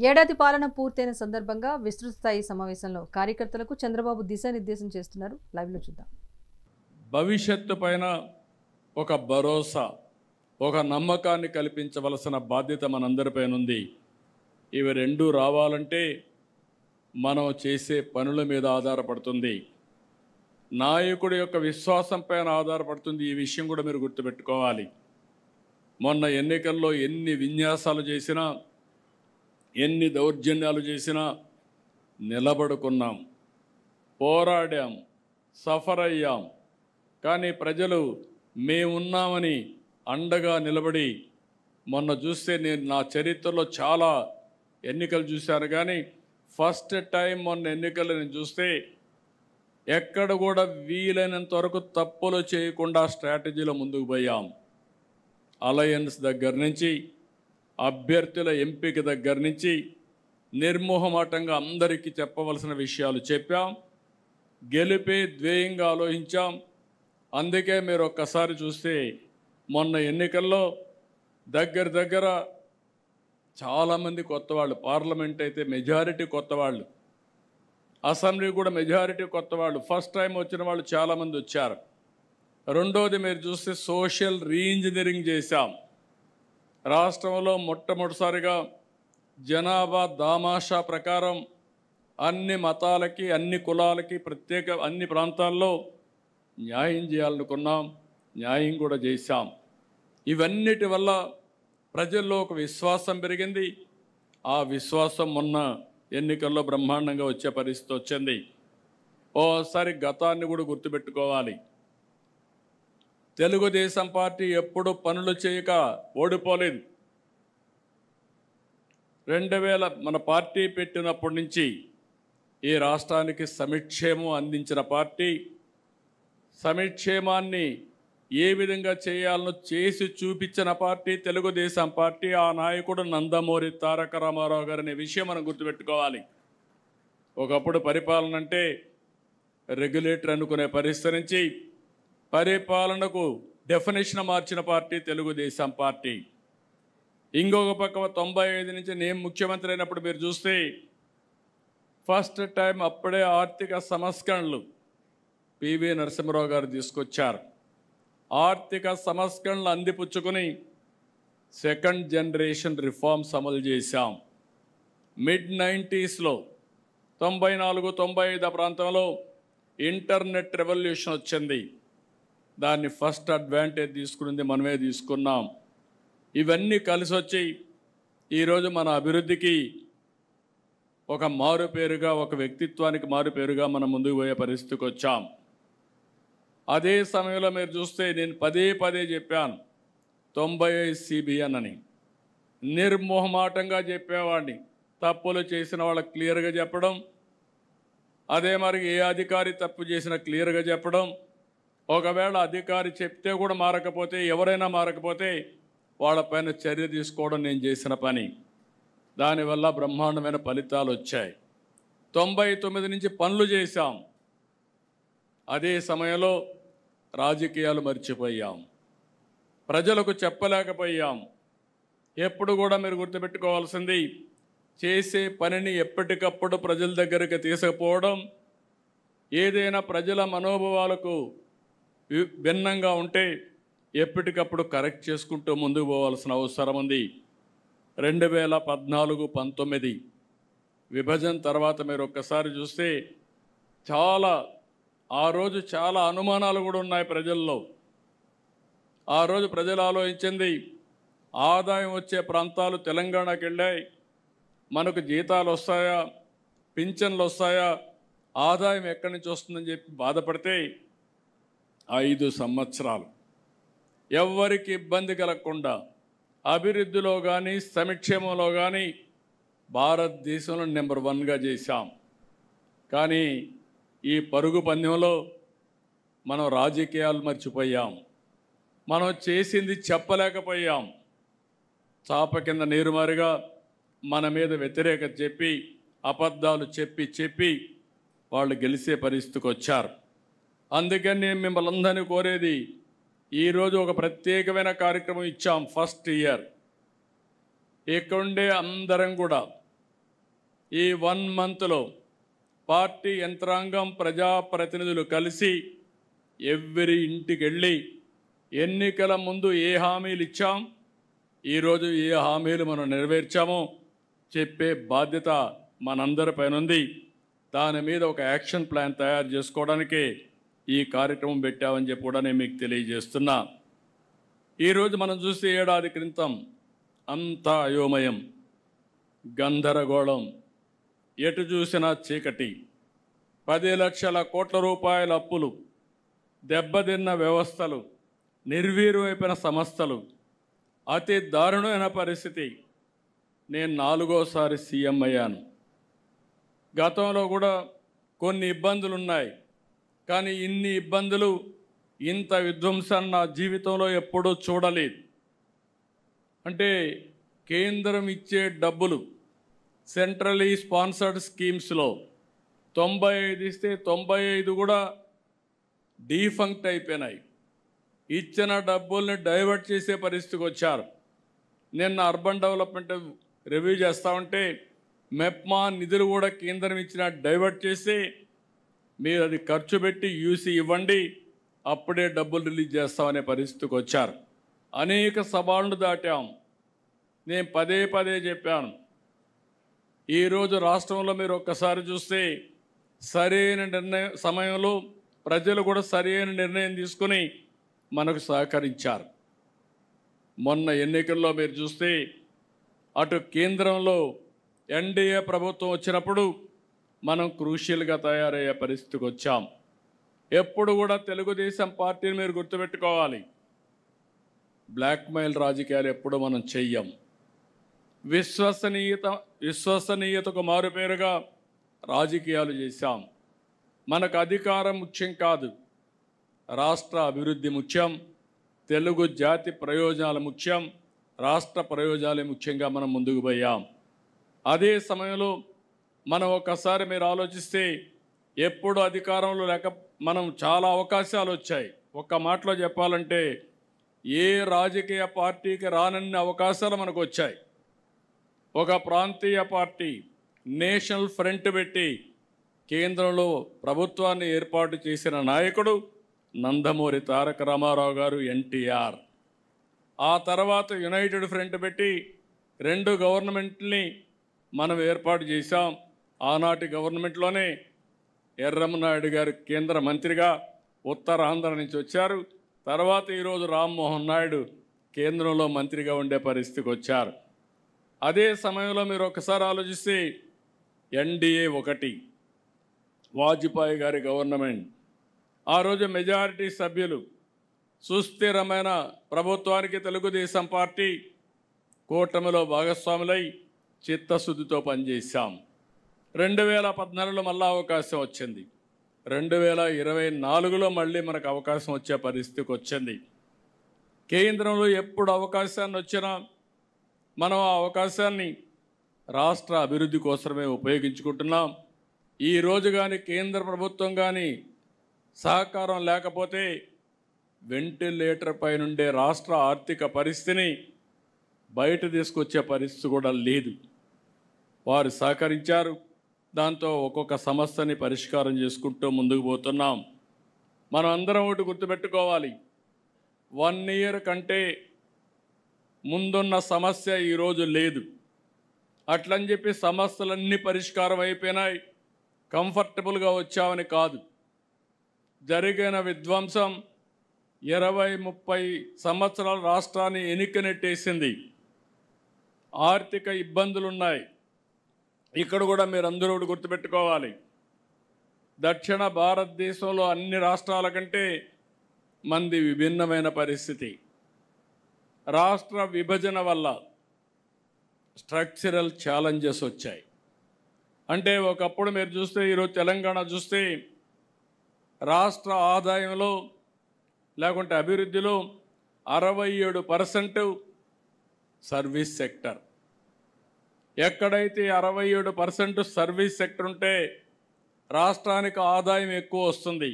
ఏడాది పాలన పూర్తయిన సందర్భంగా విస్తృత స్థాయి సమావేశంలో కార్యకర్తలకు చంద్రబాబు దిశానిర్దేశం చేస్తున్నారు. లైవ్లో చూద్దాం. భవిష్యత్తు పైన ఒక భరోసా, ఒక నమ్మకాన్ని కల్పించవలసిన బాధ్యత మనందరిపైన ఉంది. ఇవి రెండూ రావాలంటే మనం చేసే పనుల మీద ఆధారపడుతుంది, నాయకుడి యొక్క విశ్వాసం పైన ఆధారపడుతుంది. ఈ విషయం కూడా మీరు గుర్తుపెట్టుకోవాలి. మొన్న ఎన్నికల్లో ఎన్ని విన్యాసాలు చేసినా, ఎన్ని దౌర్జన్యాలు చేసినా నిలబడుకున్నాం, పోరాడాం, సఫర్ అయ్యాం. కానీ ప్రజలు మేమున్నామని అండగా నిలబడి, మొన్న చూస్తే నేను నా చరిత్రలో చాలా ఎన్నికలు చూశాను, కానీ ఫస్ట్ టైం మొన్న ఎన్నికలు నేను చూస్తే ఎక్కడ కూడా వీలైనంత వరకు తప్పులు చేయకుండా స్ట్రాటజీలో ముందుకు పోయాం. అలయన్స్ దగ్గర నుంచి, అభ్యర్థుల ఎంపిక దగ్గర నుంచి నిర్మోహమాటంగా అందరికీ చెప్పవలసిన విషయాలు చెప్పాం. గెలిపే ధ్యేయంగా ఆలోచించాం. అందుకే మీరు ఒక్కసారి చూస్తే మొన్న ఎన్నికల్లో దగ్గర చాలామంది కొత్త వాళ్ళు, పార్లమెంట్ అయితే మెజారిటీ కొత్త వాళ్ళు, అసెంబ్లీ కూడా మెజారిటీ కొత్త వాళ్ళు, ఫస్ట్ టైం వచ్చిన వాళ్ళు చాలామంది వచ్చారు. రెండోది మీరు చూస్తే సోషల్ రీఇంజనీరింగ్ చేశాం. రాష్ట్రంలో మొట్టమొదటిసారిగా జనాభా దామాషా ప్రకారం అన్ని మతాలకి, అన్ని కులాలకి ప్రత్యేక అన్ని ప్రాంతాల్లో న్యాయం చేయాలనుకున్నాం, న్యాయం కూడా చేశాం. ఇవన్నిటి వల్ల ప్రజల్లో ఒక విశ్వాసం పెరిగింది. ఆ విశ్వాసం మొన్న ఎన్నికల్లో బ్రహ్మాండంగా వచ్చే పరిస్థితి వచ్చింది. ఓసారి గతాన్ని కూడా గుర్తుపెట్టుకోవాలి. తెలుగుదేశం పార్టీ ఎప్పుడు పనులు చేయక ఓడిపోలేదు. 2000 మన పార్టీ పెట్టినప్పటి నుంచి ఈ రాష్ట్రానికి సంక్షేమం అందించిన పార్టీ, సంక్షేమాన్ని ఏ విధంగా చేయాలనో చేసి చూపించిన పార్టీ తెలుగుదేశం పార్టీ. ఆ నాయకుడు నందమూరి తారక రామారావు గారు అనే విషయం మనం గుర్తుపెట్టుకోవాలి. ఒకప్పుడు పరిపాలన అంటే రెగ్యులేటర్ అనుకునే పరిస్థితి నుంచి పరిపాలనకు డెఫినేషన్ మార్చిన పార్టీ తెలుగుదేశం పార్టీ. ఇంకొక పక్క 95 నుంచి నేను ముఖ్యమంత్రి అయినప్పుడు మీరు చూస్తే ఫస్ట్ టైం అప్పుడే ఆర్థిక సంస్కరణలు పివి నరసింహారావు గారు తీసుకొచ్చారు. ఆర్థిక సంస్కరణలు అందిపుచ్చుకొని సెకండ్ జనరేషన్ రిఫార్మ్స్ అమలు చేశాం. మిడ్-90sలో 94-95 ప్రాంతంలో ఇంటర్నెట్ రెవల్యూషన్ వచ్చింది. దాన్ని ఫస్ట్ అడ్వాంటేజ్ తీసుకున్నది మనమే తీసుకున్నాం. ఇవన్నీ కలిసి వచ్చి ఈరోజు మన అభివృద్ధికి ఒక మారుపేరుగా, ఒక వ్యక్తిత్వానికి మారుపేరుగా మనం ముందుకు పోయే పరిస్థితికి వచ్చాం. అదే సమయంలో మీరు చూస్తే నేను పదే చెప్పాను 95 CBN అని. నిర్మోహమాటంగా చెప్పేవాడిని. తప్పులు చేసిన వాళ్ళకి క్లియర్గా చెప్పడం, అదే మరి ఏ అధికారి తప్పు చేసినా క్లియర్గా చెప్పడం, ఒకవేళ అధికారి చెప్తే కూడా మారకపోతే, ఎవరైనా మారకపోతే వాళ్ళపైన చర్య తీసుకోవడం నేను చేసిన పని. దానివల్ల బ్రహ్మాండమైన ఫలితాలు వచ్చాయి. 99 నుంచి పనులు చేశాం. అదే సమయంలో రాజకీయాలు మర్చిపోయాం, ప్రజలకు చెప్పలేకపోయాం. ఎప్పుడు కూడా మీరు గుర్తుపెట్టుకోవాల్సింది, చేసే పనిని ఎప్పటికప్పుడు ప్రజల దగ్గరికి తీసుకుపోవడం. ఏదైనా ప్రజల మనోభావాలకు భిన్నంగా ఉంటే ఎప్పటికప్పుడు కరెక్ట్ చేసుకుంటూ ముందుకు పోవాల్సిన అవసరం ఉంది. 2014-19 విభజన తర్వాత మీరు ఒక్కసారి చూస్తే ఆ రోజు చాలా అనుమానాలు కూడా ఉన్నాయి ప్రజల్లో. ఆ రోజు ప్రజలు ఆలోచించింది, ఆదాయం వచ్చే ప్రాంతాలు తెలంగాణకి వెళ్ళాయి, మనకు జీతాలు వస్తాయా, పింఛన్లు వస్తాయా, ఆదాయం ఎక్కడి నుంచి వస్తుందని చెప్పి బాధపడితే 5 సంవత్సరాలు ఎవ్వరికి ఇబ్బంది కలగకుండా అభివృద్ధిలో కానీ సంక్షేమంలో కానీ భారతదేశంలో నెంబర్ 1గా చేశాం. కానీ ఈ పరుగు పందెంలో మనం రాజకీయాలు మర్చిపోయాం. మనం చేసింది చెప్పలేకపోయాం. చాప కింద నీరుమారిగా మన మీద వ్యతిరేకత చెప్పి, అబద్ధాలు చెప్పి వాళ్ళు గెలిచే పరిస్థితికి వచ్చారు. అందుకని నేను మిమ్మల్ని అందరినీ కోరేది, ఈరోజు ఒక ప్రత్యేకమైన కార్యక్రమం ఇచ్చాం. ఫస్ట్ ఇయర్ ఇక్కడుండే అందరం కూడా ఈ 1 మంత్లో పార్టీ యంత్రాంగం ప్రజాప్రతినిధులు కలిసి ఎవ్వరి ఇంటికి వెళ్ళి ఎన్నికల ముందు ఏ హామీలు ఇచ్చాం, ఈరోజు ఏ హామీలు మనం నెరవేర్చామో చెప్పే బాధ్యత మనందరిపైన ఉంది. దాని మీద ఒక యాక్షన్ ప్లాన్ తయారు చేసుకోవడానికే ఈ కార్యక్రమం పెట్టామని చెప్పి కూడా నేను మీకు తెలియజేస్తున్నా. ఈరోజు మనం చూస్తే ఏడాది క్రితం అంతా అయోమయం, గందరగోళం, ఎటు చూసినా చీకటి, 10 లక్షల కోట్ల రూపాయల అప్పులు, దెబ్బతిన్న వ్యవస్థలు, నిర్వీర్యమైపోయిన సంస్థలు, అతి దారుణమైన పరిస్థితి. నేను 4వసారి సీఎం అయ్యాను. గతంలో కూడా కొన్ని ఇబ్బందులు ఉన్నాయి, కానీ ఇన్ని ఇబ్బందులు, ఇంత విధ్వంసాన్ని నా జీవితంలో ఎప్పుడూ చూడలేదు. అంటే కేంద్రం ఇచ్చే డబ్బులు సెంట్రలీ స్పాన్సర్డ్ స్కీమ్స్లో 95 ఇస్తే 95 కూడా డీఫంక్ట్ అయిపోయినాయి. ఇచ్చిన డబ్బుల్ని డైవర్ట్ చేసే పరిస్థితికి వచ్చారు. నిన్న అర్బన్ డెవలప్మెంట్ రివ్యూ చేస్తూ ఉంటే మెప్మా నిధులు కూడా కేంద్రం ఇచ్చిన డైవర్ట్ చేసి మీరు అది ఖర్చు పెట్టి యూసీ ఇవ్వండి, అప్పుడే డబ్బులు రిలీజ్ చేస్తామనే పరిస్థితికి వచ్చారు. అనేక సవాళ్లు దాటాం. నేను పదే పదే చెప్పాను. ఈరోజు రాష్ట్రంలో మీరు ఒక్కసారి చూస్తే సరైన సమయంలో ప్రజలు కూడా సరైన నిర్ణయం తీసుకుని మనకు సహకరించారు. మొన్న ఎన్నికల్లో మీరు చూస్తే అటు కేంద్రంలో ఎన్డీఏ ప్రభుత్వం వచ్చినప్పుడు మనం క్రూషియల్గా తయారయ్యే పరిస్థితికి వచ్చాం. ఎప్పుడు కూడా తెలుగుదేశం పార్టీని మీరు గుర్తుపెట్టుకోవాలి, బ్లాక్మెయిల్ రాజకీయాలు ఎప్పుడు మనం చెయ్యం. విశ్వసనీయతకు మారుపేరుగా రాజకీయాలు చేశాం. మనకు అధికారం ముఖ్యం కాదు, రాష్ట్ర అభివృద్ధి ముఖ్యం, తెలుగు జాతి ప్రయోజనాలు ముఖ్యం, రాష్ట్ర ప్రయోజనాలే ముఖ్యంగా మనం ముందుకు పోయాం. అదే సమయంలో మనం ఒకసారి మీరు ఆలోచిస్తే ఎప్పుడు అధికారంలో లేక మనం చాలా అవకాశాలు వచ్చాయి. ఒక్క మాటలో చెప్పాలంటే ఏ రాజకీయ పార్టీకి రానన్ని అవకాశాలు మనకు వచ్చాయి. ఒక ప్రాంతీయ పార్టీ నేషనల్ ఫ్రంట్ పెట్టి కేంద్రంలో ప్రభుత్వాన్ని ఏర్పాటు చేసిన నాయకుడు నందమూరి తారక రామారావు గారు, ఎన్టీఆర్. ఆ తర్వాత యునైటెడ్ ఫ్రంట్ పెట్టి 2 గవర్నమెంట్ని మనం ఏర్పాటు చేశాం. ఆనాటి గవర్నమెంట్లోనే ఎర్రమనాయుడు గారు కేంద్ర మంత్రిగా ఉత్తరాంధ్ర నుంచి వచ్చారు. తర్వాత ఈరోజు రామ్మోహన్ నాయుడు కేంద్రంలో మంత్రిగా ఉండే పరిస్థితికి వచ్చారు. అదే సమయంలో మీరు ఒకసారి ఆలోచిస్తే ఎన్డీఏ 1, వాజ్పేయి గారి గవర్నమెంట్, ఆ రోజు మెజారిటీ సభ్యులు, సుస్థిరమైన ప్రభుత్వానికి తెలుగుదేశం పార్టీ కూటమిలో భాగస్వాములై చిత్తశుద్ధితో పనిచేశాం. 2014లో మళ్ళీ అవకాశం వచ్చింది. 2024లో మళ్ళీ మనకు అవకాశం వచ్చే పరిస్థితికి వచ్చింది. కేంద్రంలో ఎప్పుడు అవకాశాన్ని వచ్చినా మనం ఆ అవకాశాన్ని రాష్ట్ర అభివృద్ధి కోసమే ఉపయోగించుకుంటున్నాం. ఈరోజు కానీ కేంద్ర ప్రభుత్వం కానీ సహకారం లేకపోతే వెంటిలేటర్ పైనుండే రాష్ట్ర ఆర్థిక పరిస్థితిని బయట తీసుకొచ్చే పరిస్థితి కూడా లేదు. వారు సహకరించారు. దాంతో ఒక్కొక్క సమస్యని పరిష్కారం చేసుకుంటూ ముందుకు పోతున్నాం. మనం అందరం ఒకటి గుర్తుపెట్టుకోవాలి, 1 ఇయర్ కంటే ముందున్న సమస్య ఈరోజు లేదు. అట్లని చెప్పి సమస్యలన్నీ పరిష్కారం అయిపోయినాయి, కంఫర్టబుల్గా వచ్చామని కాదు. జరిగిన విధ్వంసం 20-30 సంవత్సరాల రాష్ట్రాన్ని ఎనికినెట్టేసింది. ఆర్థిక ఇబ్బందులున్నాయి. ఇక్కడ కూడా మీరు అందరూ గుర్తుపెట్టుకోవాలి, దక్షిణ భారతదేశంలో అన్ని రాష్ట్రాల కంటే మంది విభిన్నమైన పరిస్థితి. రాష్ట్ర విభజన వల్ల స్ట్రక్చరల్ ఛాలెంజెస్ వచ్చాయి. అంటే ఒకప్పుడు మీరు చూస్తే, ఈరోజు తెలంగాణ చూస్తే రాష్ట్ర ఆదాయంలో లేకుంటే అభివృద్ధిలో 67% సర్వీస్ సెక్టర్. ఎక్కడైతే 67% సర్వీస్ సెక్టర్ ఉంటే రాష్ట్రానికి ఆదాయం ఎక్కువ వస్తుంది.